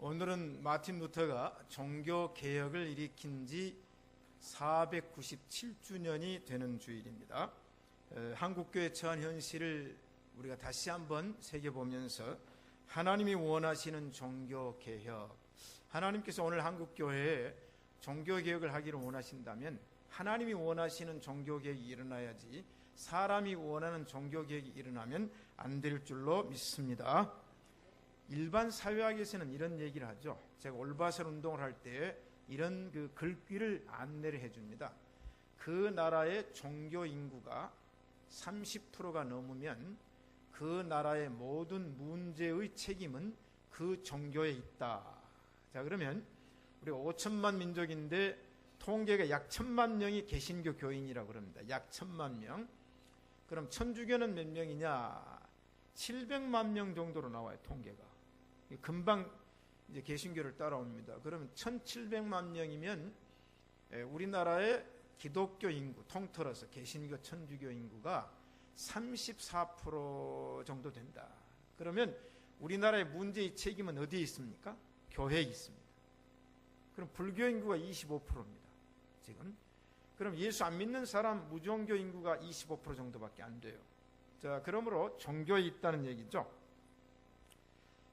오늘은 마틴 루터가 종교 개혁을 일으킨 지 497주년이 되는 주일입니다. 한국교회 처한 현실을 우리가 다시 한번 새겨보면서 하나님이 원하시는 종교 개혁, 하나님께서 오늘 한국교회에 종교 개혁을 하기를 원하신다면 하나님이 원하시는 종교 개혁이 일어나야지 사람이 원하는 종교 개혁이 일어나면 안 될 줄로 믿습니다. 일반 사회학에서는 이런 얘기를 하죠. 제가 올바른 운동을 할 때 이런 글귀를 안내를 해줍니다. 그 나라의 종교 인구가 30%가 넘으면 그 나라의 모든 문제의 책임은 그 종교에 있다. 자, 그러면 우리가 5천만 민족인데 통계가 약 1,000만 명이 개신교 교인이라고 그럽니다. 약 1,000만 명. 그럼 천주교는 몇 명이냐? 700만 명 정도로 나와요, 통계가. 금방 이제 개신교를 따라옵니다. 그러면 1,700만 명이면 우리나라의 기독교 인구 통틀어서 개신교, 천주교 인구가 34% 정도 된다. 그러면 우리나라의 문제의 책임은 어디에 있습니까? 교회에 있습니다. 그럼 불교 인구가 25%입니다. 지금. 그럼 예수 안 믿는 사람 무종교 인구가 25% 정도밖에 안 돼요. 자, 그러므로 종교에 있다는 얘기죠.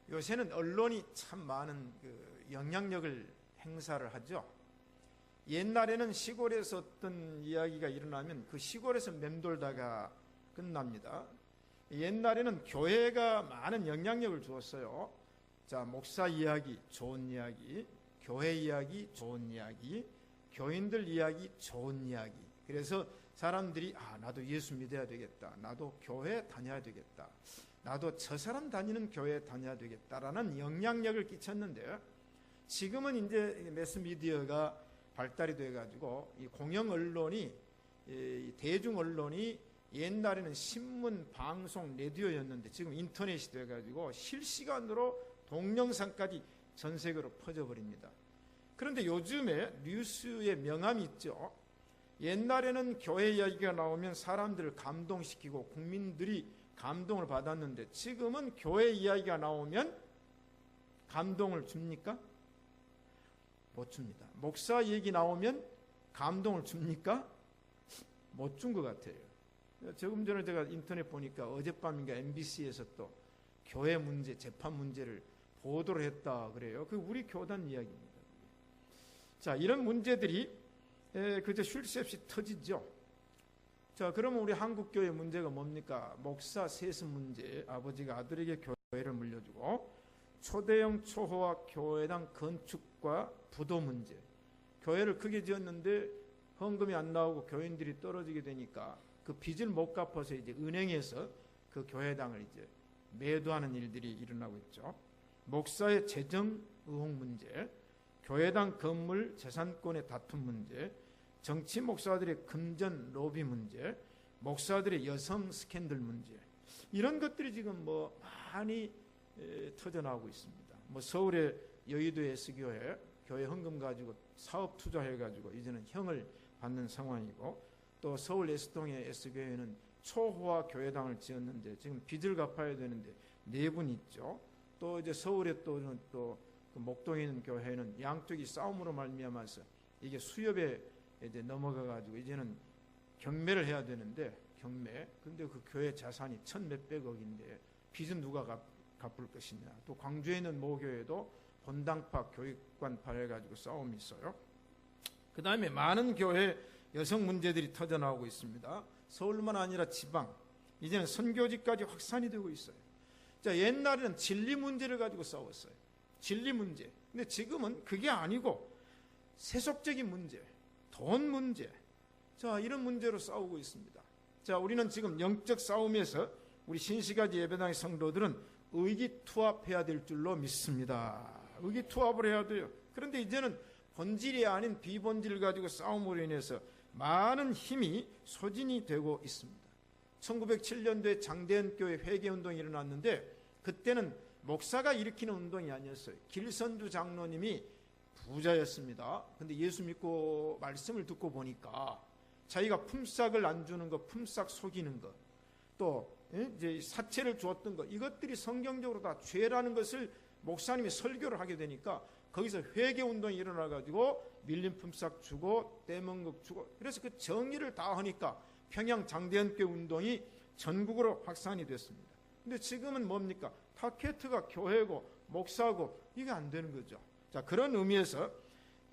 요새는 언론이 참 많은 영향력을 행사를 하죠. 옛날에는 시골에서 어떤 이야기가 일어나면 그 시골에서 맴돌다가 끝납니다. 옛날에는 교회가 많은 영향력을 주었어요. 자, 목사 이야기 좋은 이야기, 교회 이야기 좋은 이야기, 교인들 이야기 좋은 이야기. 그래서 사람들이 나도 예수 믿어야 되겠다, 나도 교회 다녀야 되겠다, 나도 저 사람 다니는 교회에 다녀야 되겠다라는 영향력을 끼쳤는데, 지금은 이제 매스미디어가 발달이 돼가지고 이 공영 언론이, 대중 언론이 옛날에는 신문, 방송, 라디오였는데 지금 인터넷이 돼가지고 실시간으로 동영상까지 전 세계로 퍼져버립니다. 그런데 요즘에 뉴스의 명암이 있죠. 옛날에는 교회 이야기가 나오면 사람들을 감동시키고 국민들이 감동을 받았는데 지금은 교회 이야기가 나오면 감동을 줍니까? 못 줍니다. 목사 얘기 나오면 감동을 줍니까? 못 준 것 같아요. 조금 전에 제가 인터넷 보니까 어젯밤인가 MBC에서 또 교회 문제, 재판 문제를 보도를 했다 그래요. 그 우리 교단 이야기입니다. 자, 이런 문제들이 그저 쉴 새 없이 터지죠. 자, 그러면 우리 한국교회 문제가 뭡니까? 목사 세습 문제, 아버지가 아들에게 교회를 물려주고, 초대형 초호화 교회당 건축과 부도 문제. 교회를 크게 지었는데 헌금이 안 나오고 교인들이 떨어지게 되니까 그 빚을 못 갚아서 이제 은행에서 그 교회당을 이제 매도하는 일들이 일어나고 있죠. 목사의 재정 의혹 문제, 교회당 건물 재산권의 다툼 문제, 정치 목사들의 금전 로비 문제, 목사들의 여성 스캔들 문제, 이런 것들이 지금 많이 터져나오고 있습니다. 서울의 여의도 S교회 교회 헌금 가지고 사업 투자해 가지고 이제는 형을 받는 상황이고, 또 서울 S동의 S교회는 초호화 교회당을 지었는데 지금 빚을 갚아야 되는데 4분 있죠. 또 이제 서울에 또 목동에 있는 교회는 양쪽이 싸움으로 말미암아서 이게 수협에 이제 넘어가 가지고 이제는 경매를 해야 되는데 근데 그 교회 자산이 1,몇백억인데 빚은 누가 갚을 것이냐. 또 광주에 있는 모 교회도 본당파 교육관 발해 가지고 싸움이 있어요. 그 다음에 많은 교회 여성 문제들이 터져나오고 있습니다. 서울만 아니라 지방, 이제는 선교지까지 확산이 되고 있어요. 자, 옛날에는 진리 문제를 가지고 싸웠어요. 진리 문제. 근데 지금은 그게 아니고 세속적인 문제, 돈 문제, 자, 이런 문제로 싸우고 있습니다. 자, 우리는 지금 영적 싸움에서 우리 신시가지 예배당의 성도들은 의기투합해야 될 줄로 믿습니다. 의기투합을 해야 돼요. 그런데 이제는 본질이 아닌 비본질을 가지고 싸움으로 인해서 많은 힘이 소진이 되고 있습니다. 1907년도에 장대현 교회 회개운동이 일어났는데 그때는 목사가 일으키는 운동이 아니었어요. 길선주 장로님이 부자였습니다. 근데 예수 믿고 말씀을 듣고 보니까 자기가 품삯을 안 주는 거, 품삯 속이는 거, 또 이제 사채를 주었던 것, 이것들이 성경적으로 다 죄라는 것을 목사님이 설교를 하게 되니까 거기서 회개 운동이 일어나 가지고 밀린 품삯 주고 떼먹는 주고, 그래서 그 정의를 다 하니까 평양 장대연교회 운동이 전국으로 확산이 됐습니다. 근데 지금은 뭡니까? 타케트가 교회고 목사고 이게 안 되는 거죠. 자, 그런 의미에서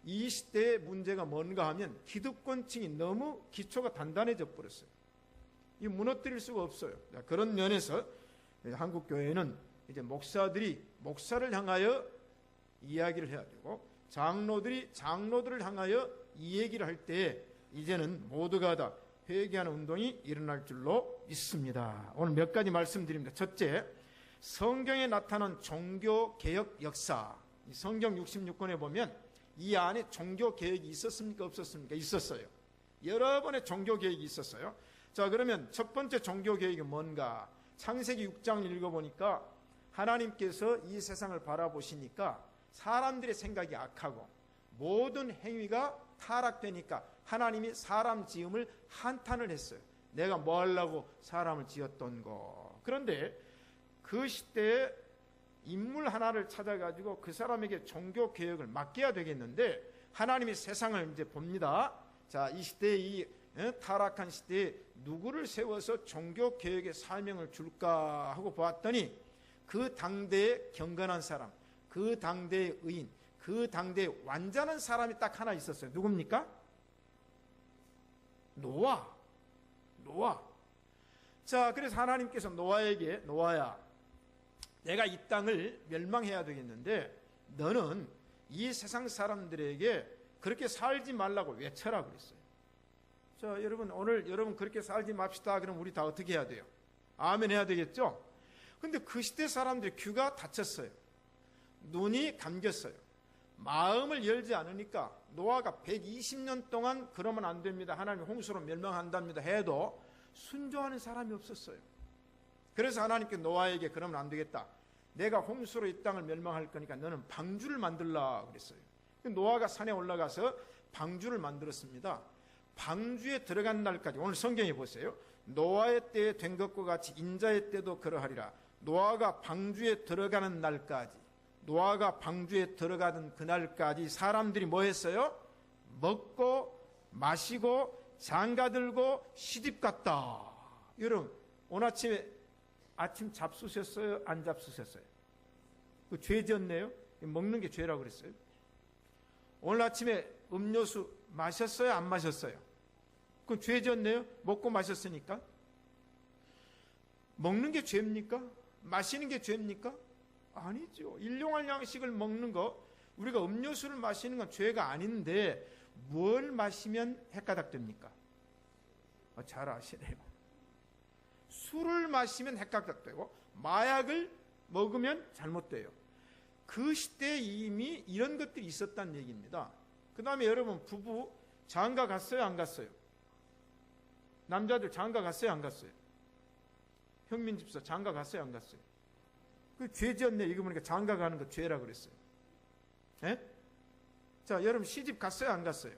이 시대의 문제가 뭔가 하면 기득권층이 너무 기초가 단단해져 버렸어요. 이 무너뜨릴 수가 없어요. 자, 그런 면에서 한국 교회는 이제 목사들이 목사를 향하여 이야기를 해야 되고, 장로들이 장로들을 향하여 이 얘기를 할 때 이제는 모두가 다 회개하는 운동이 일어날 줄로 믿습니다. 오늘 몇 가지 말씀드립니다. 첫째, 성경에 나타난 종교개혁 역사. 성경 66권에 보면 이 안에 종교개혁이 있었습니까? 없었습니까? 있었어요. 여러 번의 종교개혁이 있었어요. 자, 그러면 첫 번째 종교개혁이 뭔가? 창세기 6장을 읽어보니까 하나님께서 이 세상을 바라보시니까 사람들의 생각이 악하고 모든 행위가 타락되니까 하나님이 사람 지음을 한탄을 했어요. 내가 뭐 하려고 사람을 지었던 거. 그런데 그 시대에 인물 하나를 찾아가지고 그 사람에게 종교개혁을 맡겨야 되겠는데 하나님이 세상을 이제 봅니다. 자, 이 시대에 이 타락한 시대에 누구를 세워서 종교개혁의 사명을 줄까 하고 보았더니 그 당대의 경건한 사람, 그 당대의 의인, 그 당대의 완전한 사람이 딱 하나 있었어요. 누굽니까? 노아. 자, 그래서 하나님께서 노아에게, 노아야, 내가 이 땅을 멸망해야 되겠는데 너는 이 세상 사람들에게 그렇게 살지 말라고 외쳐라 그랬어요. 자, 여러분, 오늘 여러분 그렇게 살지 맙시다. 그럼 우리 다 어떻게 해야 돼요? 아멘 해야 되겠죠? 근데 그 시대 사람들이 귀가 닫혔어요. 눈이 감겼어요. 마음을 열지 않으니까 노아가 120년 동안 그러면 안 됩니다. 하나님 홍수로 멸망한답니다 해도 순종하는 사람이 없었어요. 그래서 하나님께 노아에게 그러면 안 되겠다. 내가 홍수로 이 땅을 멸망할 거니까 너는 방주를 만들라 그랬어요. 노아가 산에 올라가서 방주를 만들었습니다. 방주에 들어간 날까지, 오늘 성경에 보세요. 노아의 때에 된 것과 같이 인자의 때도 그러하리라. 노아가 방주에 들어가는 날까지, 노아가 방주에 들어가던 그날까지 사람들이 뭐 했어요? 먹고 마시고 장가들고 시집갔다. 여러분, 오늘 아침에 아침 잡수셨어요? 안 잡수셨어요? 그 죄 지었네요? 먹는 게 죄라고 그랬어요. 오늘 아침에 음료수 마셨어요? 안 마셨어요? 그건 죄 지었네요? 먹고 마셨으니까. 먹는 게 죄입니까? 마시는 게 죄입니까? 아니죠. 일용할 양식을 먹는 거, 우리가 음료수를 마시는 건 죄가 아닌데 뭘 마시면 헷가닥 됩니까? 잘 아시네요. 술을 마시면 헷가닥 되고 마약을 먹으면 잘못돼요. 그 시대에 이미 이런 것들이 있었다는 얘기입니다. 그 다음에 여러분, 부부 장가 갔어요? 안 갔어요? 남자들 장가 갔어요? 안 갔어요? 형민 집사 장가 갔어요? 안 갔어요? 그 죄 지었네. 이거 보니까 장가 가는 거 죄라 그랬어요. 예? 자, 여러분 시집 갔어요? 안 갔어요?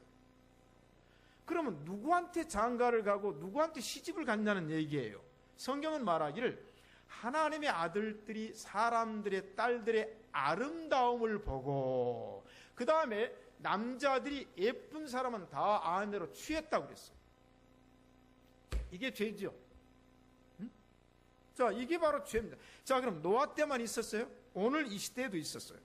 그러면 누구한테 장가를 가고 누구한테 시집을 갔냐는 얘기예요. 성경은 말하기를 하나님의 아들들이 사람들의 딸들의 아름다움을 보고 그 다음에 남자들이 예쁜 사람은 다 아내로 취했다고 그랬어요. 이게 죄죠. 응? 자, 이게 바로 죄입니다. 자, 그럼 노아 때만 있었어요? 오늘 이 시대에도 있었어요.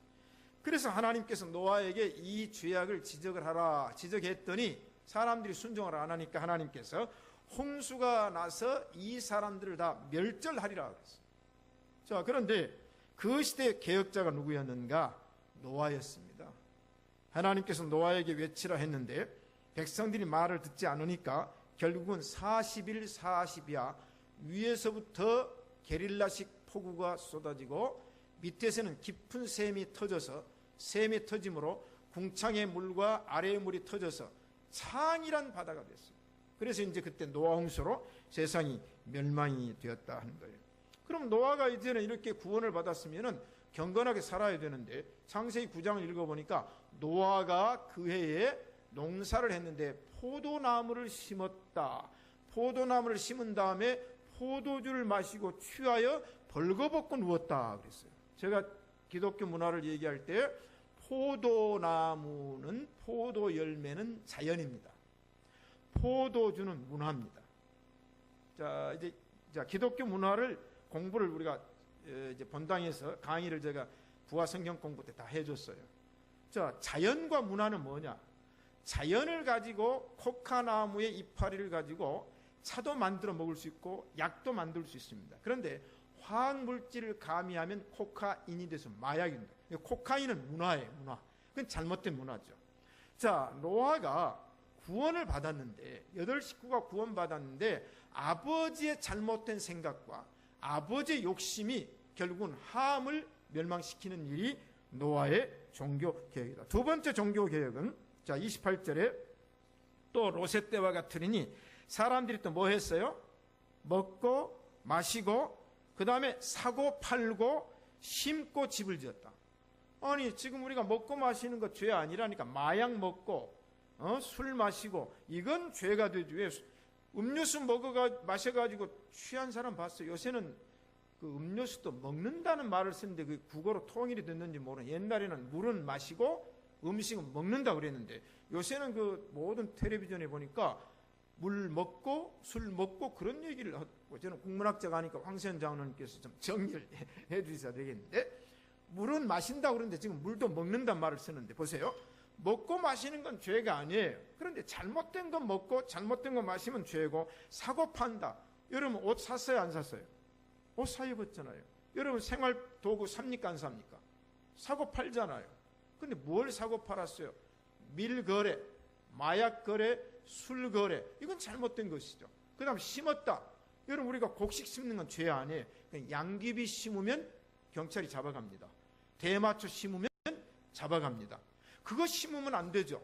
그래서 하나님께서 노아에게 이 죄악을 지적을 하라 지적했더니 사람들이 순종을 안 하니까 하나님께서 홍수가 나서 이 사람들을 다 멸절하리라 그랬어요. 자, 그런데 그 시대의 개혁자가 누구였는가? 노아였습니다. 하나님께서 노아에게 외치라 했는데 백성들이 말을 듣지 않으니까 결국은 40일 40야 위에서부터 게릴라식 폭우가 쏟아지고 밑에서는 깊은 샘이 터져서 샘이 터짐으로 궁창의 물과 아래의 물이 터져서 창이란 바다가 됐어요. 그래서 이제 그때 노아 홍수로 세상이 멸망이 되었다 하는 거예요. 그럼 노아가 이제는 이렇게 구원을 받았으면은 경건하게 살아야 되는데 창세기 9장을 읽어보니까 노아가 그 해에 농사를 했는데 포도나무를 심었다. 포도나무를 심은 다음에 포도주를 마시고 취하여 벌거벗고 누웠다 그랬어요. 제가 기독교 문화를 얘기할 때 포도나무는 포도 열매는 자연입니다. 포도주는 문화입니다. 자, 이제 기독교 문화를 공부를 우리가 이제 본당에서 강의를 제가 부화 성경 공부 때 다 해줬어요. 자, 자연과 문화는 뭐냐? 자연을 가지고 코카나무의 이파리를 가지고 차도 만들어 먹을 수 있고 약도 만들 수 있습니다. 그런데 화학물질을 가미하면 코카인이 돼서 마약입니다. 코카인은 문화예요, 문화. 그건 잘못된 문화죠. 자, 노아가 구원을 받았는데, 8 식구가 구원받았는데 아버지의 잘못된 생각과 아버지의 욕심이 결국은 함을 멸망시키는 일이 노아의 종교개혁이다. 두 번째 종교개혁은, 자, 28절에 또 롯의 때와 같으리니 사람들이 또 뭐 했어요? 먹고 마시고 그 다음에 사고 팔고 심고 집을 지었다. 아니, 지금 우리가 먹고 마시는 거 죄 아니라니까. 마약 먹고 술 마시고 이건 죄가 되죠. 왜? 음료수 마셔가지고 취한 사람 봤어요. 요새는 그 음료수도 먹는다는 말을 쓰는데 그 국어로 통일이 됐는지 모르는. 옛날에는 물은 마시고 음식은 먹는다 그랬는데 요새는 그 모든 텔레비전에 보니까 물 먹고 술 먹고 그런 얘기를 하고, 저는 국문학자가 하니까 황세현 장로님께서 좀 정리를 해 주셔야 되겠는데, 물은 마신다 그러는데 지금 물도 먹는다는 말을 쓰는데 보세요. 먹고 마시는 건 죄가 아니에요. 그런데 잘못된 건 먹고 잘못된 건 마시면 죄고, 사고 판다. 여러분 옷 샀어요, 안 샀어요? 옷 사 입었잖아요. 여러분 생활 도구 삽니까, 안 삽니까? 사고 팔잖아요. 근데 뭘 사고 팔았어요? 밀거래, 마약거래, 술거래. 이건 잘못된 것이죠. 그 다음 심었다. 여러분 우리가 곡식 심는 건 죄 아니에요. 양귀비 심으면 경찰이 잡아갑니다. 대마초 심으면 잡아갑니다. 그거 심으면 안 되죠.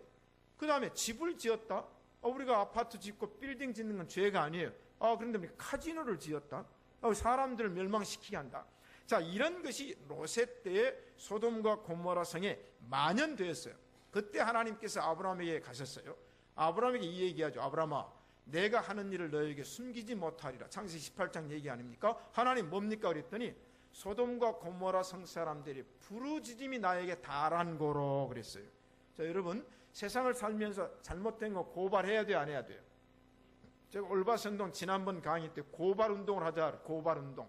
그 다음에 집을 지었다. 우리가 아파트 짓고 빌딩 짓는 건 죄가 아니에요. 그런데 우리 카지노를 지었다. 사람들을 멸망시키게 한다. 자, 이런 것이 롯의 때의 소돔과 고모라 성에 만연되었어요. 그때 하나님께서 아브라함에게 가셨어요. 아브라함에게 이 얘기하죠. 아브라함아, 내가 하는 일을 너에게 숨기지 못하리라. 창세기 18장 얘기 아닙니까? 하나님 뭡니까? 그랬더니 소돔과 고모라 성 사람들이 부르짖음이 나에게 달한 고로 그랬어요. 자, 여러분 세상을 살면서 잘못된 거 고발해야 돼요, 안 해야 돼요? 제가 올바선동 지난번 강의 때 고발 운동을 하자. 고발 운동.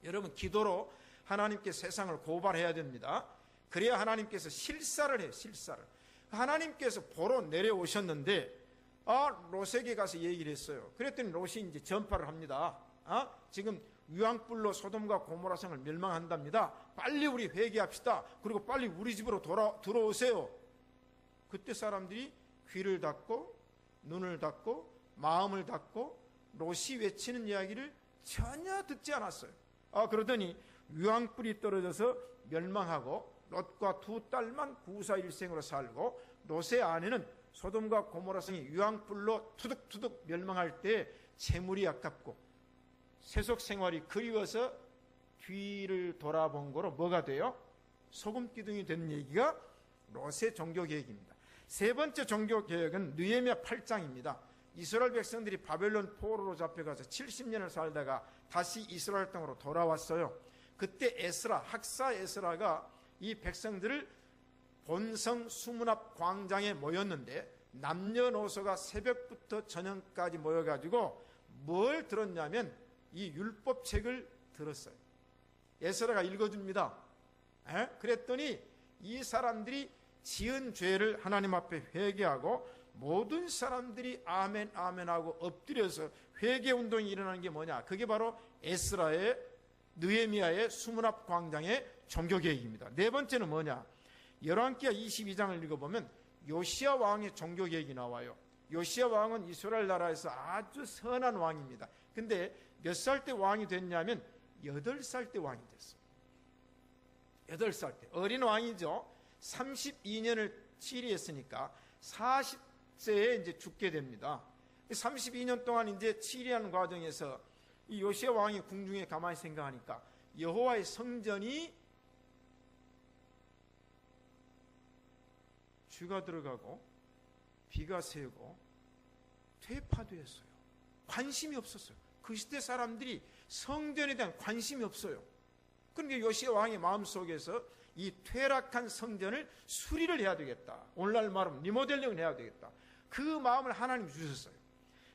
여러분 기도로 하나님께 세상을 고발해야 됩니다. 그래야 하나님께서 실사를 해요. 실사를. 하나님께서 보러 내려오셨는데 롯에게 가서 얘기를 했어요. 그랬더니 롯이 이제 전파를 합니다. 지금 유황불로 소돔과 고모라 성을 멸망한답니다. 빨리 우리 회개합시다. 그리고 빨리 우리 집으로 들어오세요. 그때 사람들이 귀를 닫고 눈을 닫고 마음을 닫고 롯이 외치는 이야기를 전혀 듣지 않았어요. 그러더니 유황불이 떨어져서 멸망하고 롯과 두 딸만 구사일생으로 살고, 롯의 아내는 소돔과 고모라 성이 유황불로 투둑투둑 멸망할 때 재물이 아깝고 세속 생활이 그리워서 뒤를 돌아본 거로 뭐가 돼요? 소금기둥이 된 얘기가 롯의 종교개혁입니다. 세 번째 종교개혁은 느헤미야 8장입니다. 이스라엘 백성들이 바벨론 포로로 잡혀가서 70년을 살다가 다시 이스라엘 땅으로 돌아왔어요. 그때 에스라, 학사 에스라가 이 백성들을 본성 수문 앞 광장에 모였는데 남녀노소가 새벽부터 저녁까지 모여가지고 뭘 들었냐면 이 율법책을 들었어요. 에스라가 읽어줍니다. 그랬더니 이 사람들이 지은 죄를 하나님 앞에 회개하고 모든 사람들이 아멘 아멘 하고 엎드려서 회개운동이 일어나는 게 뭐냐? 그게 바로 에스라의 느헤미야의 수문 앞 광장의 종교개혁입니다. 네 번째는 뭐냐? 열왕기하 22장을 읽어보면 요시야 왕의 종교개혁이 나와요. 요시야 왕은 이스라엘 나라에서 아주 선한 왕입니다. 근데 몇 살 때 왕이 됐냐면 8살 때 왕이 됐어요. 8살 때. 어린 왕이죠. 32년을 치리했으니까 40세에 이제 죽게 됩니다. 32년 동안 이제 치리하는 과정에서 이 요시야 왕이 궁중에 가만히 생각하니까 여호와의 성전이 쥐가 들어가고 비가 새고 퇴파되었어요. 관심이 없었어요. 그 시대 사람들이 성전에 대한 관심이 없어요. 그러니까 요시야 왕의 마음속에서 이 퇴락한 성전을 수리를 해야 되겠다. 오늘날 말하면 리모델링을 해야 되겠다. 그 마음을 하나님 주셨어요.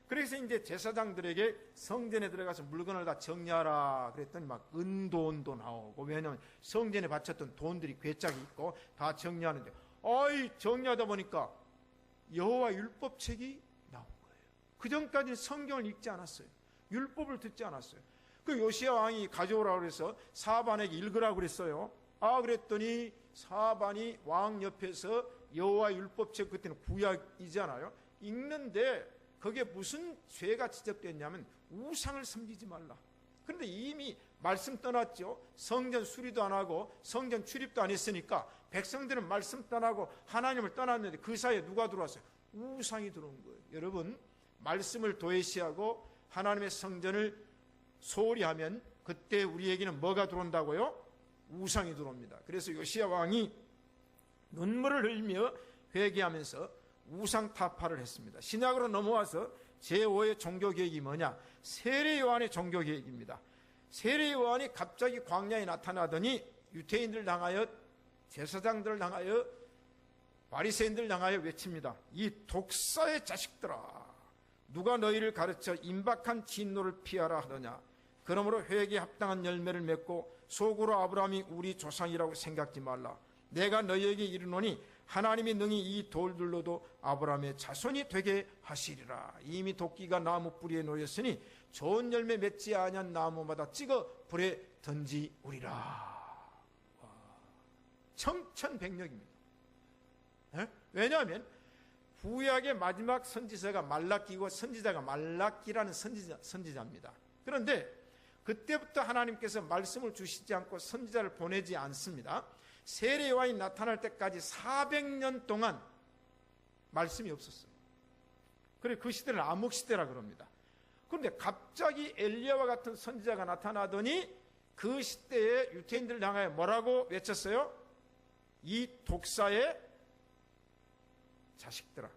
그래서 이제 제사장들에게 성전에 들어가서 물건을 다 정리하라 그랬더니 막 은돈도 나오고, 왜냐하면 성전에 바쳤던 돈들이 괴짝이 있고 다 정리하는데, 정리하다 보니까 여호와 율법책이 나온 거예요. 그 전까지는 성경을 읽지 않았어요. 율법을 듣지 않았어요. 그 요시야 왕이 가져오라고 그래서 사반에게 읽으라고 그랬어요. 그랬더니 사반이 왕 옆에서 여호와 율법책, 그때는 구약이잖아요, 읽는데 거기에 무슨 죄가 지적됐냐면 우상을 섬기지 말라. 그런데 이미 말씀 떠났죠. 성전 수리도 안 하고 성전 출입도 안 했으니까 백성들은 말씀 떠나고 하나님을 떠났는데 그 사이에 누가 들어왔어요? 우상이 들어온 거예요. 여러분, 말씀을 도외시하고 하나님의 성전을 소홀히 하면 그때 우리에게는 뭐가 들어온다고요? 우상이 들어옵니다. 그래서 요시야 왕이 눈물을 흘리며 회개하면서 우상 타파를 했습니다. 신약으로 넘어와서 제5의 종교개혁이 뭐냐? 세례 요한의 종교개혁입니다. 세례 요한이 갑자기 광야에 나타나더니 유대인들 향하여, 제사장들을 향하여, 바리새인들 향하여 외칩니다. 이 독사의 자식들아, 누가 너희를 가르쳐 임박한 진노를 피하라 하더냐? 그러므로 회개에 합당한 열매를 맺고 속으로 아브라함이 우리 조상이라고 생각지 말라. 내가 너희에게 이르노니 하나님이 능히 이 돌들로도 아브라함의 자손이 되게 하시리라. 이미 도끼가 나무 뿌리에 놓였으니 좋은 열매 맺지 아니한 나무마다 찍어 불에 던지우리라. 청천백력입니다. 왜냐하면 구약의 마지막 선지자가 말라기고 선지자가 말라기라는 선지자입니다. 그런데 그때부터 하나님께서 말씀을 주시지 않고 선지자를 보내지 않습니다. 세례 요한이 나타날 때까지 400년 동안 말씀이 없었어요. 그래, 그 시대를 암흑시대라 그럽니다. 그런데 갑자기 엘리야와 같은 선지자가 나타나더니 그 시대에 유대인들을 향하여 뭐라고 외쳤어요? 이 독사의 자식들아.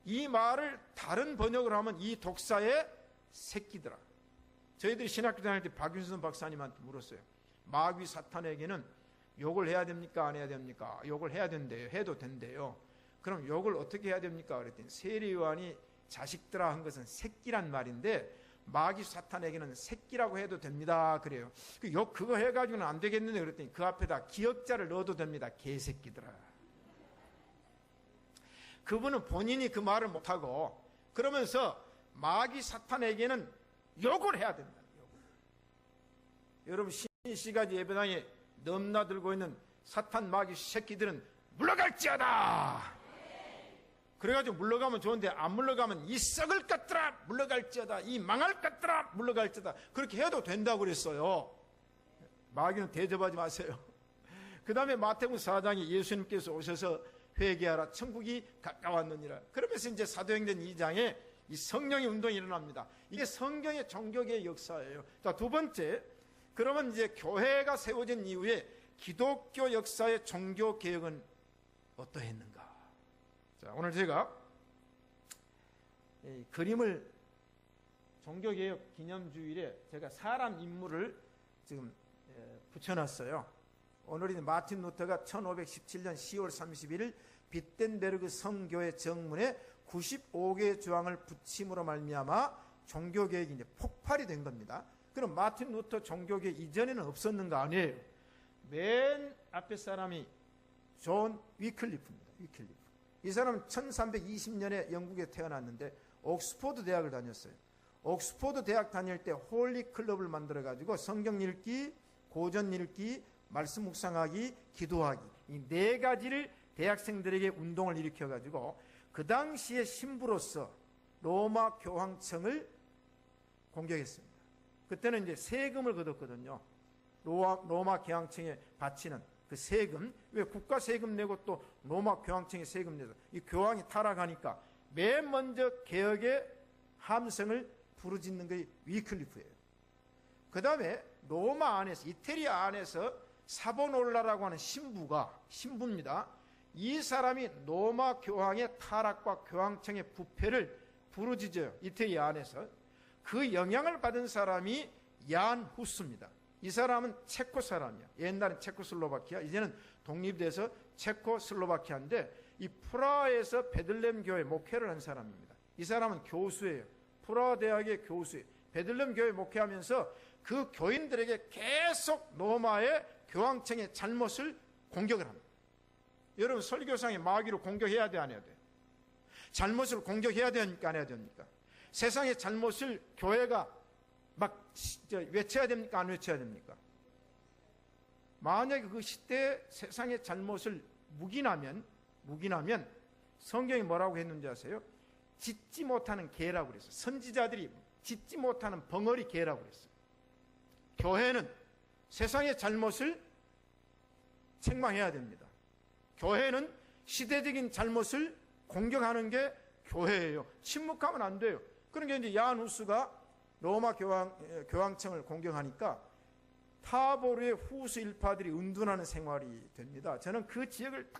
이 말을 다른 번역을 하면 이 독사의 새끼들아. 저희들이 신학교 다닐 때 박윤선 박사님한테 물었어요. 마귀 사탄에게는 욕을 해야 됩니까? 안 해야 됩니까? 욕을 해야 된대요. 해도 된대요. 그럼 욕을 어떻게 해야 됩니까? 그랬더니 세례 요한이 자식들아 한 것은 새끼란 말인데 마귀 사탄에게는 새끼라고 해도 됩니다. 그래요. 욕 그거 해가지고는 안 되겠는데 그랬더니 그 앞에다 기역자를 넣어도 됩니다. 개새끼들아. 그분은 본인이 그 말을 못하고 그러면서 마귀 사탄에게는 욕을 해야 된다. 욕을. 여러분, 신시가지 예배당에 넘나들고 있는 사탄 마귀 새끼들은 물러갈지어다. 그래가지고 물러가면 좋은데 안 물러가면 이 썩을 것들아 물러갈지어다. 이 망할 것들아 물러갈지어다. 그렇게 해도 된다고 그랬어요. 마귀는 대접하지 마세요. 그 다음에 마태복음 4장에 예수님께서 오셔서 회개하라 천국이 가까웠느니라. 그러면서 이제 사도행전 2장에 이 성령의 운동이 일어납니다. 이게 성경의 종교계의 역사예요. 자, 두 번째, 그러면 이제 교회가 세워진 이후에 기독교 역사의 종교개혁은 어떠했는가? 자, 오늘 제가 이 그림을 종교개혁 기념주일에 제가 사람 인물을 지금 붙여놨어요. 오늘은 마틴 루터가 1517년 10월 31일 비텐베르그 성교회 정문에 95개의 조항을 붙임으로 말미암아 종교개혁이 이제 폭발이 된 겁니다. 그럼 마틴 루터 종교개혁 이전에는 없었는가? 아니에요. 맨 앞에 사람이 존 위클리프입니다. 위클리프. 이 사람은 1320년에 영국에 태어났는데 옥스포드 대학을 다녔어요. 옥스포드 대학 다닐 때 홀리 클럽을 만들어가지고 성경 읽기, 고전 읽기, 말씀 묵상하기, 기도하기, 이 네 가지를 대학생들에게 운동을 일으켜가지고 그 당시에 신부로서 로마 교황청을 공격했습니다. 그때는 이제 세금을 걷었거든요. 로마 교황청에 바치는 그 세금, 왜 국가 세금 내고 또 로마 교황청에 세금 내서 이 교황이 타락하니까 맨 먼저 개혁의 함성을 부르짖는 게 위클리프예요. 그 다음에 로마 안에서, 이태리 안에서 사보놀라라고 하는 신부입니다. 이 사람이 로마 교황의 타락과 교황청의 부패를 부르짖어요. 이태리 안에서. 그 영향을 받은 사람이 얀 후스입니다. 이 사람은 체코 사람이야. 옛날엔 체코슬로바키아, 이제는 독립돼서 체코슬로바키아인데 이 프라하에서 베들레헴 교회 목회를 한 사람입니다. 이 사람은 교수예요. 프라하 대학의 교수예요. 베들레헴 교회 목회하면서 그 교인들에게 계속 로마의 교황청의 잘못을 공격을 합니다. 여러분, 설교상에 마귀로 공격해야 돼, 안 해야 돼? 잘못을 공격해야 됩니까, 안 해야 됩니까? 세상의 잘못을 교회가 막 외쳐야 됩니까, 안 외쳐야 됩니까? 만약에 그 시대에 세상의 잘못을 묵인하면 성경이 뭐라고 했는지 아세요? 짖지 못하는 개라고 그랬어요. 선지자들이 짖지 못하는 벙어리 개라고 그랬어요. 교회는 세상의 잘못을 책망해야 됩니다. 교회는 시대적인 잘못을 공격하는 게 교회예요. 침묵하면 안 돼요. 그러니까 이제 야한 후스가 로마 교황청을 공격하니까 타보르의 후수 일파들이 은둔하는 생활이 됩니다. 저는 그 지역을 다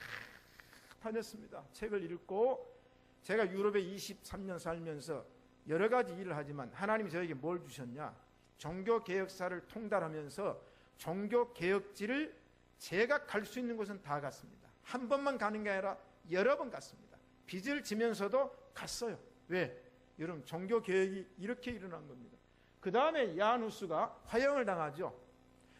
다녔습니다. 책을 읽고 제가 유럽에 23년 살면서 여러 가지 일을 하지만 하나님이 저에게 뭘 주셨냐? 종교개혁사를 통달하면서 종교개혁지를 제가 갈 수 있는 곳은 다 갔습니다. 한 번만 가는 게 아니라 여러 번 갔습니다. 빚을 지면서도 갔어요. 왜? 여러분, 종교개혁이 이렇게 일어난 겁니다. 그 다음에 야누스가 화형을 당하죠.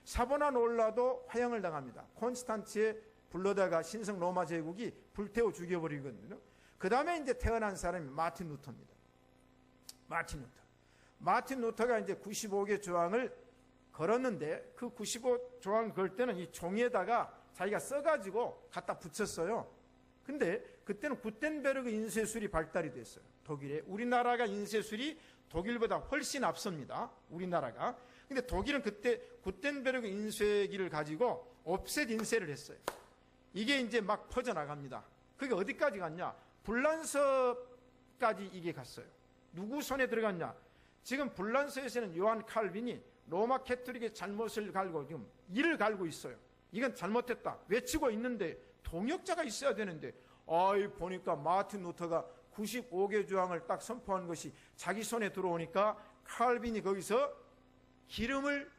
사보나놀라도 화형을 당합니다. 콘스탄츠에 불러다가 신성 로마 제국이 불태워 죽여버리거든요. 그 다음에 이제 태어난 사람이 마틴 루터입니다. 마틴 루터가 이제 95개 조항을 걸었는데 그 95조항 걸 때는 이 종이에다가 자기가 써가지고 갖다 붙였어요. 근데 그때는 구텐베르그 인쇄술이 발달이 됐어요. 독일에. 우리나라가 인쇄술이 독일보다 훨씬 앞섭니다. 우리나라가. 근데 독일은 그때 구텐베르그 인쇄기를 가지고 옵셋 인쇄를 했어요. 이게 이제 막 퍼져나갑니다. 그게 어디까지 갔냐? 불란서까지 이게 갔어요. 누구 손에 들어갔냐? 지금 불란서에서는 요한 칼빈이 로마 캐토릭의 잘못을 갈고 지금 이를 갈고 있어요. 이건 잘못했다 외치고 있는데 동역자가 있어야 되는데 보니까 마틴 루터가 95개 조항을 딱 선포한 것이 자기 손에 들어오니까 칼빈이 거기서 기름을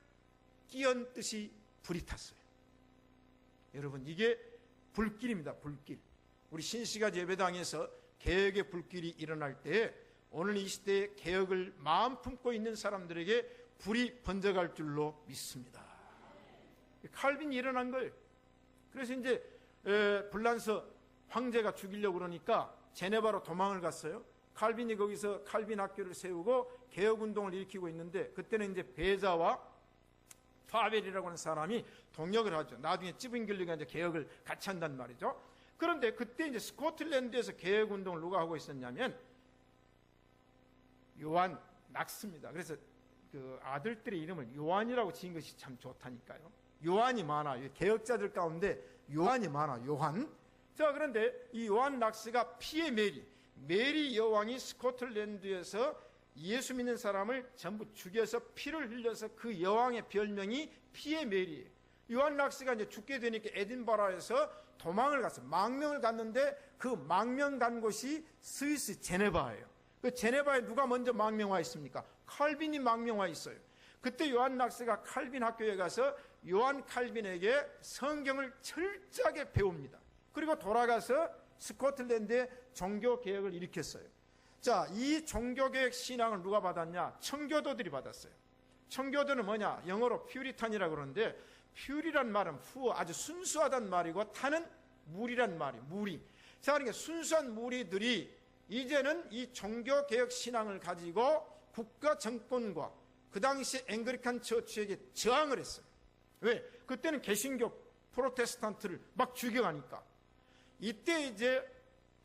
끼얹듯이 불이 탔어요. 여러분, 이게 불길입니다. 불길. 우리 신시가지 예배당에서 개혁의 불길이 일어날 때 오늘 이 시대에 개혁을 마음 품고 있는 사람들에게 불이 번져갈 줄로 믿습니다. 칼빈이 일어난 거예요. 그래서 이제 불란서 황제가 죽이려고 그러니까 제네바로 도망을 갔어요. 칼빈이 거기서 칼빈 학교를 세우고 개혁운동을 일으키고 있는데 그때는 이제 베자와 파벨이라고 하는 사람이 동역을 하죠. 나중에 찌빙길리가 이제 개혁을 같이 한단 말이죠. 그런데 그때 이제 스코틀랜드에서 개혁운동을 누가 하고 있었냐면 요한 낙스입니다. 그래서 그 아들들의 이름을 요한이라고 지은 것이 참 좋다니까요. 요한이 많아요. 개혁자들 가운데 요한이 많아. 요한. 자, 그런데 이 요한 낙스가 피의 메리 여왕이 스코틀랜드에서 예수 믿는 사람을 전부 죽여서 피를 흘려서 그 여왕의 별명이 피의 메리예요. 요한 낙스가 이제 죽게 되니까 에딘버라에서 도망을 갔어요. 망명을 갔는데 그 망명 간 곳이 스위스 제네바예요. 그 제네바에 누가 먼저 망명와 있습니까? 칼빈이 망명와 있어요. 그때 요한 낙스가 칼빈 학교에 가서 요한 칼빈에게 성경을 철저하게 배웁니다. 그리고 돌아가서 스코틀랜드에 종교개혁을 일으켰어요. 자, 이 종교개혁 신앙을 누가 받았냐? 청교도들이 받았어요. 청교도는 뭐냐? 영어로 퓨리탄이라고 그러는데 퓨리란 말은 아주 순수하단 말이고 타는 무리란 말이에요. 무리. 자, 그러니까 순수한 무리들이 이제는 이 종교개혁 신앙을 가지고 국가 정권과 그 당시 앵글리칸 처치에게 저항을 했어요. 왜? 그때는 개신교 프로테스탄트를 막 죽여가니까. 이때 이제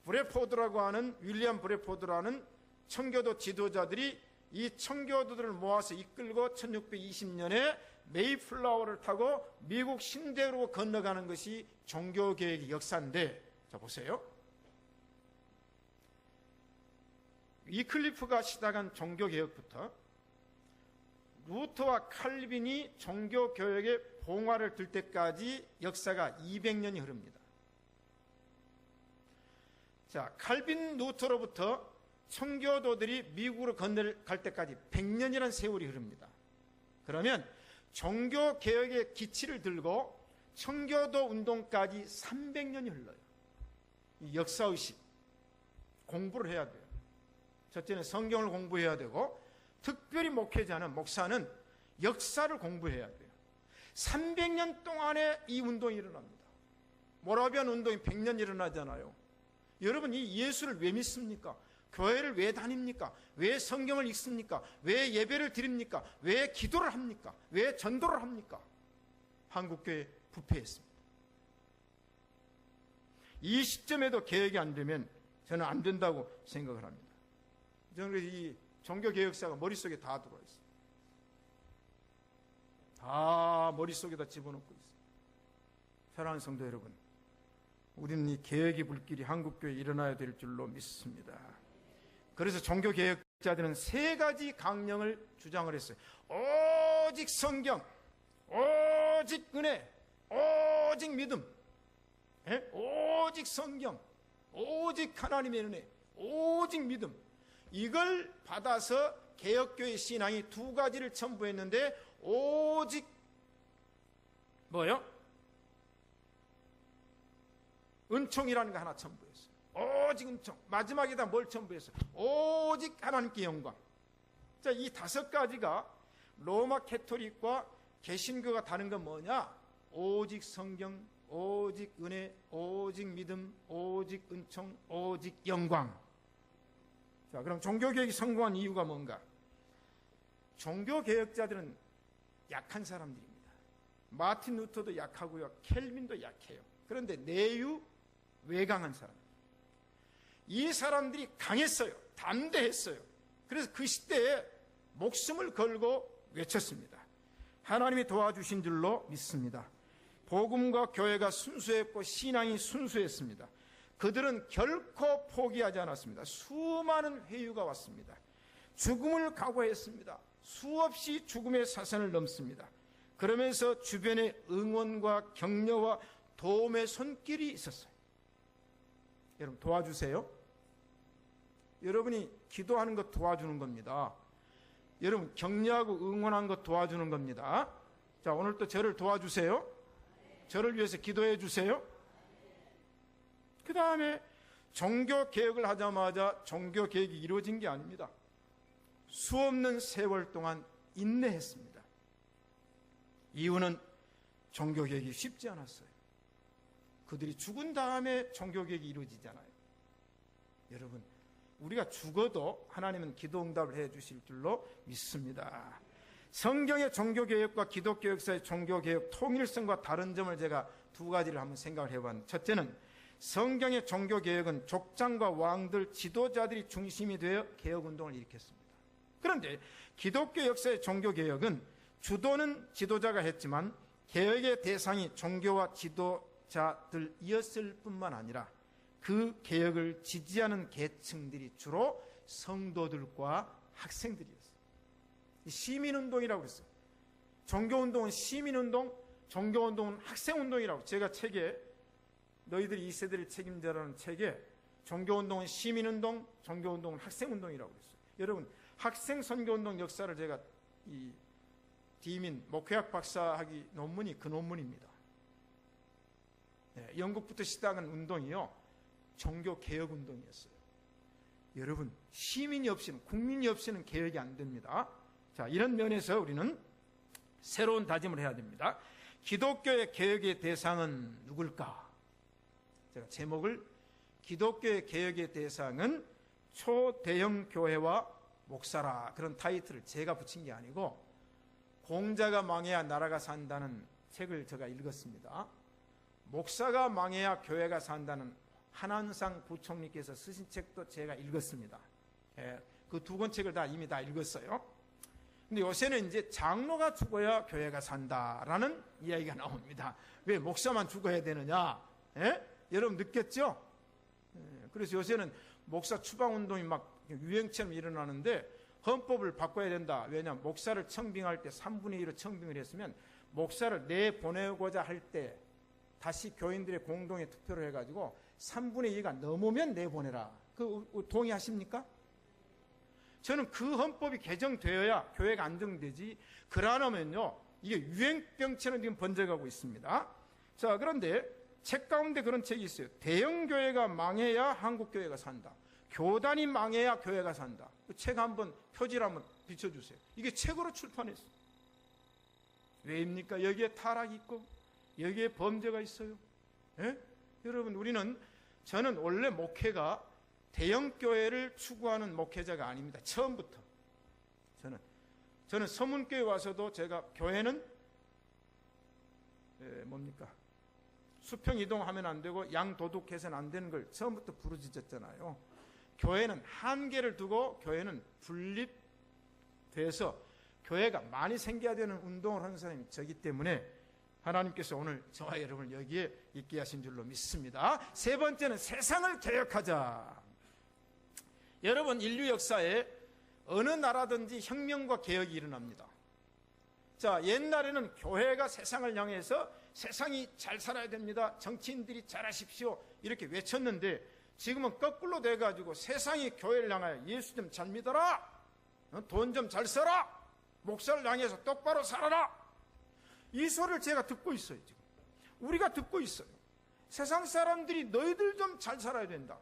윌리엄 브레포드라는 청교도 지도자들이 이 청교도들을 모아서 이끌고 1620년에 메이플라워를 타고 미국 신대로 건너가는 것이 종교개혁의 역사인데, 자 보세요. 위클리프가 시작한 종교개혁부터 루터와 칼빈이 종교개혁의 봉화를 들 때까지 역사가 200년이 흐릅니다. 자, 칼빈 루터로부터 청교도들이 미국으로 건너갈 때까지 100년이라는 세월이 흐릅니다. 그러면 종교개혁의 기치를 들고 청교도 운동까지 300년이 흘러요. 이 역사의식 공부를 해야 돼요. 첫째는 성경을 공부해야 되고, 특별히 목회자는, 목사는 역사를 공부해야 돼요. 300년 동안에 이 운동이 일어납니다. 모라비안 운동이 100년 일어나잖아요. 여러분, 이 예수를 왜 믿습니까? 교회를 왜 다닙니까? 왜 성경을 읽습니까? 왜 예배를 드립니까? 왜 기도를 합니까? 왜 전도를 합니까? 한국교회 부패했습니다. 이 시점에도 개혁이 안 되면 저는 안 된다고 생각을 합니다. 저는 이 종교개혁사가 머릿속에 다 들어와 있어요. 다 머릿속에다 집어넣고 있어요. 사랑하는 성도 여러분, 우리는 이 개혁의 불길이 한국교회에 일어나야 될 줄로 믿습니다. 그래서 종교개혁자들은 3가지 강령을 주장을 했어요. 오직 성경, 오직 은혜, 오직 믿음. 오직 성경, 오직 하나님의 은혜, 오직 믿음. 이걸 받아서 개혁교회 신앙이 2가지를 첨부했는데, 오직 뭐요? 은총이라는 거 하나 첨부했어요. 오직 은총. 마지막에다 뭘 첨부했어요? 오직 하나님께 영광. 자, 이 5가지가 로마 캐토릭과 개신교가 다른 건 뭐냐? 오직 성경, 오직 은혜, 오직 믿음, 오직 은총, 오직 영광. 자, 그럼 종교개혁이 성공한 이유가 뭔가? 종교개혁자들은 약한 사람들입니다. 마틴 루터도 약하고요, 켈빈도 약해요. 그런데 내유 외강한 사람. 이 사람들이 강했어요. 담대했어요. 그래서 그 시대에 목숨을 걸고 외쳤습니다. 하나님이 도와주신 줄로 믿습니다. 복음과 교회가 순수했고 신앙이 순수했습니다. 그들은 결코 포기하지 않았습니다. 수많은 회유가 왔습니다. 죽음을 각오했습니다. 수없이 죽음의 사선을 넘습니다. 그러면서 주변에 응원과 격려와 도움의 손길이 있었어요. 여러분, 도와주세요. 여러분이 기도하는 것 도와주는 겁니다. 여러분, 격려하고 응원하는 것 도와주는 겁니다. 자, 오늘 또 저를 도와주세요. 저를 위해서 기도해 주세요. 그 다음에 종교개혁을 하자마자 종교개혁이 이루어진 게 아닙니다. 수없는 세월 동안 인내했습니다. 이유는 종교개혁이 쉽지 않았어요. 그들이 죽은 다음에 종교개혁이 이루어지잖아요. 여러분, 우리가 죽어도 하나님은 기도응답을 해 주실 줄로 믿습니다. 성경의 종교개혁과 기독교 역사의 종교개혁 통일성과 다른 점을 제가 2가지를 한번 생각을 해봤는데, 첫째는 성경의 종교개혁은 족장과 왕들, 지도자들이 중심이 되어 개혁운동을 일으켰습니다. 그런데 기독교 역사의 종교개혁은 주도는 지도자가 했지만 개혁의 대상이 종교와 지도자들이었을 뿐만 아니라 그 개혁을 지지하는 계층들이 주로 성도들과 학생들이었어요. 시민운동이라고 그랬어요. 종교운동은 시민운동, 종교운동은 학생운동이라고. 제가 책에 너희들이 이 세대를 책임져라는 책에 종교운동은 시민운동, 종교운동은 학생운동이라고 그랬어요. 여러분, 학생 선교운동 역사를 제가 이 디민 목회학 박사학위 논문이 그 논문입니다. 네, 영국부터 시작한 운동이요, 종교개혁운동이었어요. 여러분, 시민이 없이는, 국민이 없이는 개혁이 안 됩니다. 자, 이런 면에서 우리는 새로운 다짐을 해야 됩니다. 기독교의 개혁의 대상은 누굴까? 제가 제목을 기독교의 개혁의 대상은 초대형 교회와 목사라, 그런 타이틀을 제가 붙인 게 아니고, 공자가 망해야 나라가 산다는 책을 제가 읽었습니다. 목사가 망해야 교회가 산다는 한한상 부총리께서 쓰신 책도 제가 읽었습니다. 그 2권 책을 이미 다 읽었어요. 근데 요새는 이제 장로가 죽어야 교회가 산다라는 이야기가 나옵니다. 왜 목사만 죽어야 되느냐? 여러분 느꼈죠? 그래서 요새는 목사 추방운동이 막 유행처럼 일어나는데 헌법을 바꿔야 된다. 왜냐하면 목사를 청빙할 때 3분의 1로 청빙을 했으면 목사를 내보내고자 할 때 다시 교인들의 공동의 투표를 해가지고 3분의 2가 넘으면 내보내라. 그 동의하십니까? 저는 그 헌법이 개정되어야 교회가 안정되지, 그러려면요 이게 유행병처럼 지금 번져가고 있습니다. 자, 그런데 책 가운데 그런 책이 있어요. 대형 교회가 망해야 한국 교회가 산다. 교단이 망해야 교회가 산다. 그 책 한번 표지를 한번 비춰주세요. 이게 책으로 출판했어요. 왜입니까? 여기에 타락이 있고 여기에 범죄가 있어요. 예? 여러분, 저는 원래 목회가 대형 교회를 추구하는 목회자가 아닙니다. 처음부터. 저는 서문교회 와서도 제가 교회는 뭡니까? 수평 이동하면 안 되고 양도둑해서는 안 되는 걸 처음부터 부르짖었잖아요. 교회는 한계를 두고 교회는 분립돼서 교회가 많이 생겨야 되는 운동을 하는 사람이 저기 때문에 하나님께서 오늘 저와 여러분을 여기에 있게 하신 줄로 믿습니다. 세 번째는 세상을 개혁하자. 여러분, 인류 역사에 어느 나라든지 혁명과 개혁이 일어납니다. 자, 옛날에는 교회가 세상을 향해서 세상이 잘 살아야 됩니다. 정치인들이 잘하십시오. 이렇게 외쳤는데 지금은 거꾸로 돼가지고 세상이 교회를 향하여 예수 좀 잘 믿어라. 돈 좀 잘 써라. 목사를 향해서 똑바로 살아라. 이 소리를 제가 듣고 있어요. 지금 우리가 듣고 있어요. 세상 사람들이 너희들 좀 잘 살아야 된다.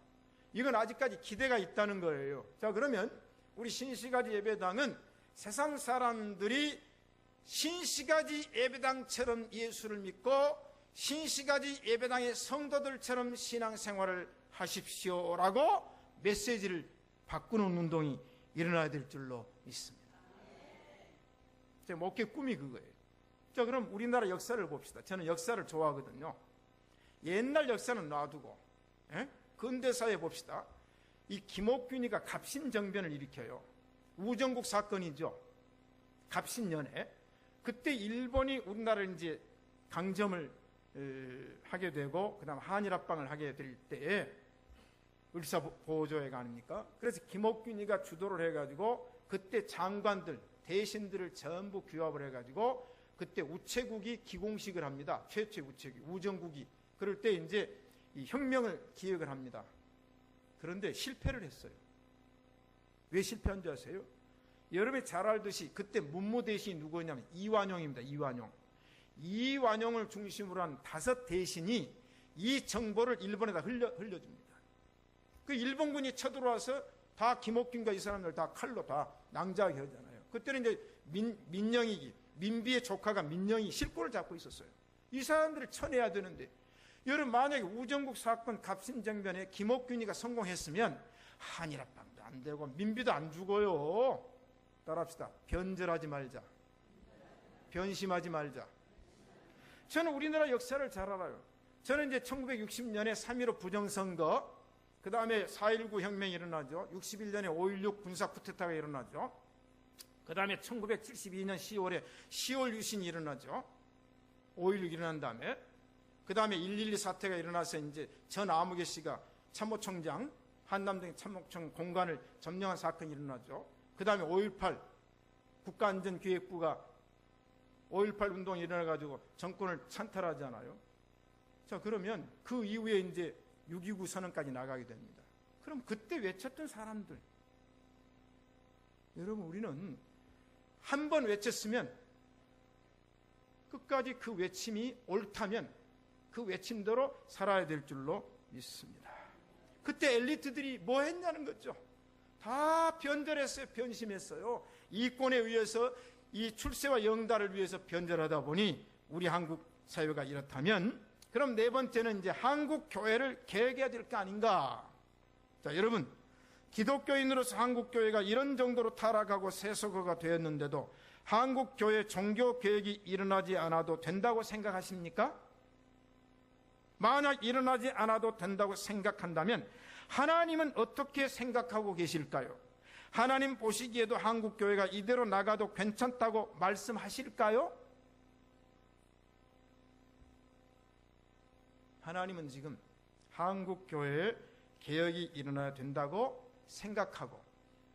이건 아직까지 기대가 있다는 거예요. 자, 그러면 우리 신시가지 예배당은 세상 사람들이 신시가지 예배당처럼 예수를 믿고 신시가지 예배당의 성도들처럼 신앙생활을 하십시오라고 메시지를 바꾸는 운동이 일어나야 될 줄로 믿습니다. 제 목회 꿈이 그거예요. 자, 그럼 우리나라 역사를 봅시다. 저는 역사를 좋아하거든요. 옛날 역사는 놔두고 근대사에 봅시다. 이 김옥균이가 갑신정변을 일으켜요. 우정국 사건이죠. 갑신연애. 그때 일본이 우리나라를 이제 강점을 하게 되고 그다음 한일합방을 하게 될 때에 을사보조회가 아닙니까? 그래서 김옥균이가 주도를 해가지고 그때 장관들, 대신들을 전부 규합을 해가지고 그때 우체국이 기공식을 합니다. 최초의 우체국, 우정국이. 그럴 때 이제 이 혁명을 기획을 합니다. 그런데 실패를 했어요. 왜 실패한 줄 아세요? 여러분이 잘 알듯이 그때 문무대신이 누구였냐면 이완용입니다. 이완용을 중심으로 한 5 대신이 이 정보를 일본에다 흘려줍니다. 그 일본군이 쳐들어와서 다 김옥균과 이 사람들 다 칼로 다 낭자하게 하잖아요. 그때는 이제 민비의 조카가 민영이 실권을 잡고 있었어요. 이 사람들을 쳐내야 되는데, 여러분 만약에 우정국 사건 갑신정변에 김옥균이가 성공했으면 한일합방도 안 되고 민비도 안 죽어요. 따라합시다. 변절하지 말자. 변심하지 말자. 저는 우리나라 역사를 잘 알아요. 저는 이제 1960년에 3.15 부정선거, 그 다음에 4.19 혁명이 일어나죠. 61년에 5.16 군사 쿠데타가 일어나죠. 그 다음에 1972년 10월에 10월 유신이 일어나죠. 5.16 일어난 다음에, 그 다음에 112 사태가 일어나서 이제 전 아무개 씨가 참모총장, 한남동 참모총 공간을 점령한 사건이 일어나죠. 그 다음에 5.18 국가안전기획부가 5.18 운동이 일어나가지고 정권을 찬탈하잖아요. 자, 그러면 그 이후에 이제 6.29 선언까지 나가게 됩니다. 그럼 그때 외쳤던 사람들, 여러분 우리는 한 번 외쳤으면 끝까지 그 외침이 옳다면 그 외침대로 살아야 될 줄로 믿습니다. 그때 엘리트들이 뭐 했냐는 거죠. 다 변절했어요. 변심했어요. 이권에 의해서 이 출세와 영달을 위해서 변절하다 보니 우리 한국 사회가 이렇다면, 그럼 네 번째는 이제 한국 교회를 개혁해야 될 거 아닌가. 자, 여러분, 기독교인으로서 한국 교회가 이런 정도로 타락하고 세속화가 되었는데도 한국 교회 종교 개혁이 일어나지 않아도 된다고 생각하십니까? 만약 일어나지 않아도 된다고 생각한다면 하나님은 어떻게 생각하고 계실까요? 하나님 보시기에도 한국 교회가 이대로 나가도 괜찮다고 말씀하실까요? 하나님은 지금 한국 교회에 개혁이 일어나야 된다고 생각하고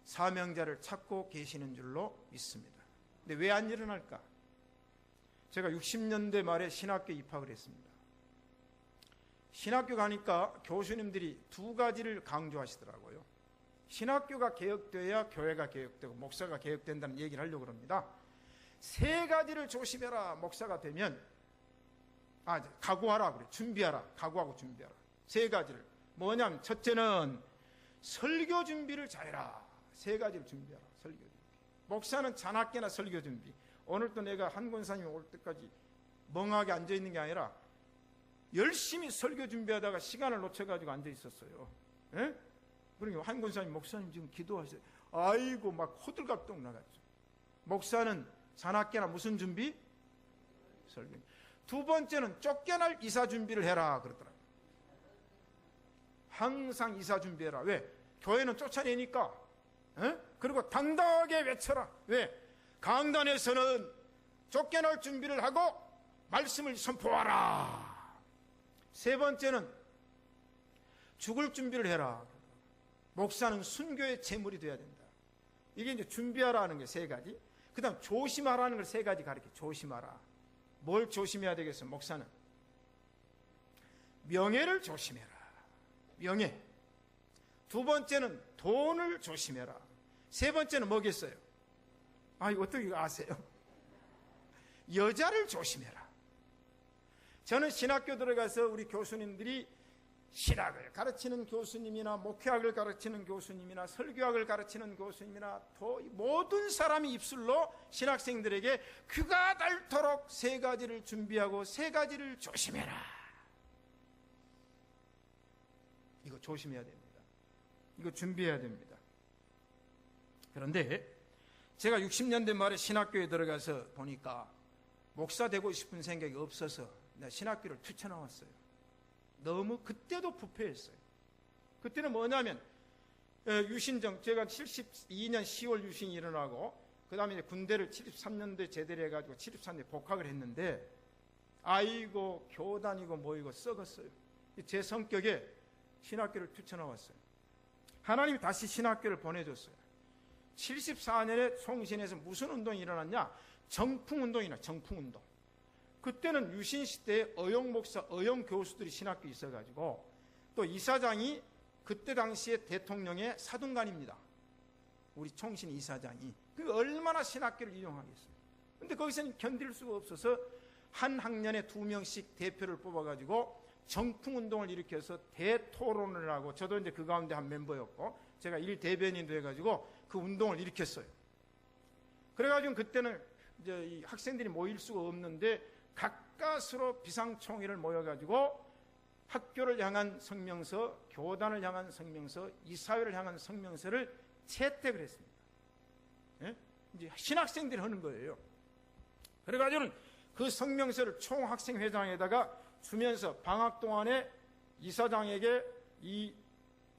사명자를 찾고 계시는 줄로 믿습니다. 근데 왜 안 일어날까? 제가 60년대 말에 신학교 입학을 했습니다. 신학교 가니까 교수님들이 2가지를 강조하시더라고요. 신학교가 개혁돼야 교회가 개혁되고 목사가 개혁된다는 얘기를 하려고 합니다. 세 가지를 조심해라. 목사가 되면 각오하라 그래. 준비하라. 각오하고 준비하라. 세 가지를. 뭐냐면 첫째는 설교 준비를 잘해라. 세 가지를 준비하라. 설교 준비. 목사는 자나깨나 설교 준비. 오늘도 내가 한 권사님이 올 때까지 멍하게 앉아있는 게 아니라 열심히 설교 준비하다가 시간을 놓쳐가지고 앉아있었어요. 예? 그러니까 한 권사님, 목사님 지금 기도하세요. 아이고 막 호들갑 나갔죠. 목사는 자나깨나 무슨 준비? 설교. 두 번째는 쫓겨날 이사 준비를 해라 그러더라고요. 항상 이사 준비해라. 왜? 교회는 쫓아내니까. 에? 그리고 당당하게 외쳐라. 왜? 강단에서는 쫓겨날 준비를 하고 말씀을 선포하라. 세 번째는 죽을 준비를 해라. 목사는 순교의 제물이 되어야 된다. 이게 이제 준비하라는 게 세 가지. 그 다음 조심하라는 걸 세 가지 가르쳐. 조심하라. 뭘 조심해야 되겠어? 목사는 명예를 조심해라. 명예. 두 번째는 돈을 조심해라. 세 번째는 뭐겠어요? 이거 어떻게 아세요? 여자를 조심해라. 저는 신학교 들어가서 우리 교수님들이 신학을 가르치는 교수님이나 목회학을 가르치는 교수님이나 설교학을 가르치는 교수님이나 모든 사람이 입술로 신학생들에게 그가 닳도록 세 가지를 준비하고 세 가지를 조심해라. 이거 조심해야 됩니다. 이거 준비해야 됩니다. 그런데 제가 60년대 말에 신학교에 들어가서 보니까 목사 되고 싶은 생각이 없어서 내가 신학교를 뛰쳐나왔어요. 너무 그때도 부패했어요. 그때는 뭐냐면 유신정, 제가 72년 10월 유신이 일어나고 그 다음에 군대를 73년도에 제대를 해가지고 73년도에 복학을 했는데 아이고 교단이고 뭐이고 썩었어요. 제 성격에 신학교를 뛰쳐나왔어요. 하나님이 다시 신학교를 보내줬어요. 74년에 송신에서 무슨 운동이 일어났냐? 정풍운동이나 정풍운동. 그때는 유신시대에 어용 목사, 어용 교수들이 신학교에 있어가지고 또 이사장이 그때 당시에 대통령의 사등간입니다. 우리 총신 이사장이. 그 얼마나 신학교를 이용하겠어요. 근데 거기서는 견딜 수가 없어서 한 학년에 2명씩 대표를 뽑아가지고 정풍운동을 일으켜서 대토론을 하고 저도 이제 그 가운데 한 멤버였고 제가 일대변인도 해가지고 그 운동을 일으켰어요. 그래가지고 그때는 이제 이 학생들이 모일 수가 없는데 가까스로 비상총회를 모여가지고 학교를 향한 성명서, 교단을 향한 성명서, 이사회를 향한 성명서를 채택을 했습니다. 예? 이제 신학생들이 하는 거예요. 그래가지고는 그 성명서를 총학생회장에다가 주면서 방학 동안에 이사장에게 이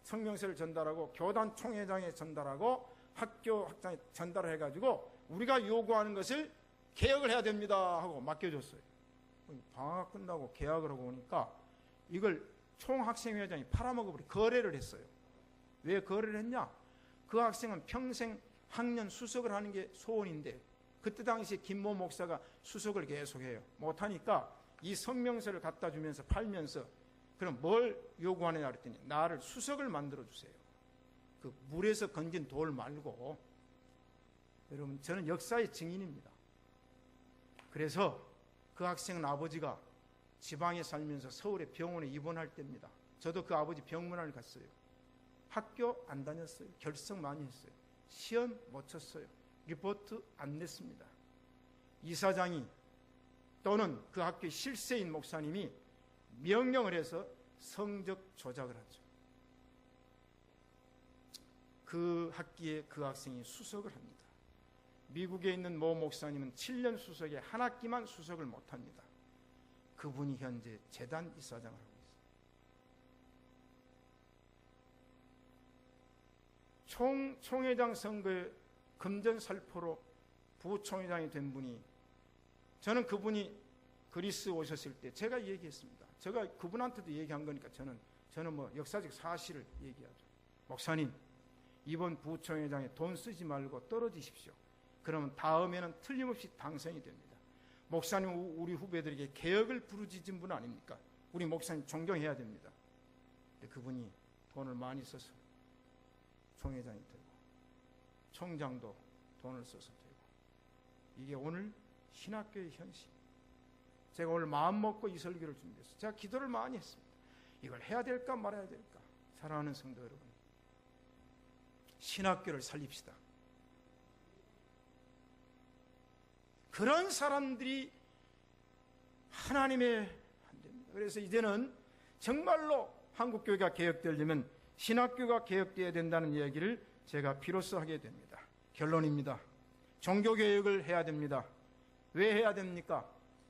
성명서를 전달하고 교단 총회장에 전달하고 학교 학장에 전달을 해가지고 우리가 요구하는 것을 개혁을 해야 됩니다 하고 맡겨줬어요. 방학 끝나고 개학을 하고 오니까 이걸 총학생회장이 팔아먹어버리고 거래를 했어요. 왜 거래를 했냐? 그 학생은 평생 학년 수석을 하는 게 소원인데 그때 당시에 김모 목사가 수석을 계속해요. 못하니까 이 성명서를 갖다 주면서 팔면서 그럼 뭘 요구하느냐 그랬더니 나를 수석을 만들어 주세요. 그 물에서 건진 돌 말고. 여러분 저는 역사의 증인입니다. 그래서 그 학생은 아버지가 지방에 살면서 서울의 병원에 입원할 때입니다. 저도 그 아버지 병문안을 갔어요. 학교 안 다녔어요. 결석 많이 했어요. 시험 못 쳤어요. 리포트 안 냈습니다. 이사장이 또는 그 학교의 실세인 목사님이 명령을 해서 성적 조작을 하죠. 그 학기에 그 학생이 수석을 합니다. 미국에 있는 모 목사님은 7년 수석에 한 학기만 수석을 못합니다. 그분이 현재 재단 이사장을 하고 있습니다. 총회장 선거에 금전살포로 부총회장이 된 분이, 저는 그분이 그리스 오셨을 때 제가 얘기했습니다. 제가 그분한테도 얘기한 거니까 저는 뭐 역사적 사실을 얘기하죠. 목사님, 이번 부총회장에 돈 쓰지 말고 떨어지십시오. 그러면 다음에는 틀림없이 당선이 됩니다. 목사님, 우리 후배들에게 개혁을 부르짖은 분 아닙니까? 우리 목사님 존경해야 됩니다. 근데 그분이 돈을 많이 써서 총회장이 되고 총장도 돈을 써서 되고 이게 오늘 신학교의 현실. 제가 오늘 마음 먹고 이 설교를 준비했어요. 제가 기도를 많이 했습니다. 이걸 해야 될까 말아야 될까. 사랑하는 성도 여러분, 신학교를 살립시다. 그런 사람들이 하나님의 한대입니다. 그래서 이제는 정말로 한국교회가 개혁되려면 신학교가 개혁되어야 된다는 이야기를 제가 비로소 하게 됩니다. 결론입니다. 종교개혁을 해야 됩니다. 왜 해야 됩니까?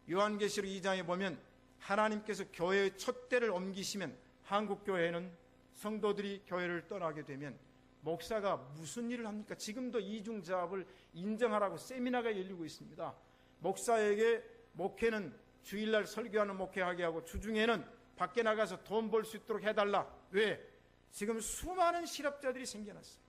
요한계시록 2장에 보면 하나님께서 교회의 촛대를 옮기시면 한국교회는 성도들이 교회를 떠나게 되면 목사가 무슨 일을 합니까? 지금도 이중자합을 인정하라고 세미나가 열리고 있습니다. 목사에게 목회는 주일날 설교하는 목회하게 하고 주중에는 밖에 나가서 돈 벌 수 있도록 해달라. 왜? 지금 수많은 실업자들이 생겨났어요.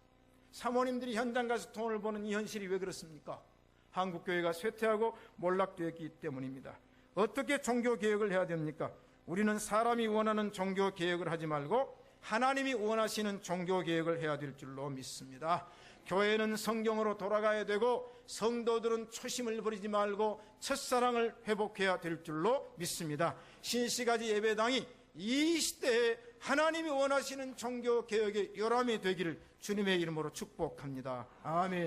사모님들이 현장 가서 돈을 버는 이 현실이 왜 그렇습니까? 한국교회가 쇠퇴하고 몰락되었기 때문입니다. 어떻게 종교개혁을 해야 됩니까? 우리는 사람이 원하는 종교개혁을 하지 말고 하나님이 원하시는 종교개혁을 해야 될 줄로 믿습니다. 교회는 성경으로 돌아가야 되고 성도들은 초심을 버리지 말고 첫사랑을 회복해야 될 줄로 믿습니다. 신시가지 예배당이 이 시대에 하나님이 원하시는 종교개혁의 요람이 되기를 주님의 이름으로 축복합니다. 아멘.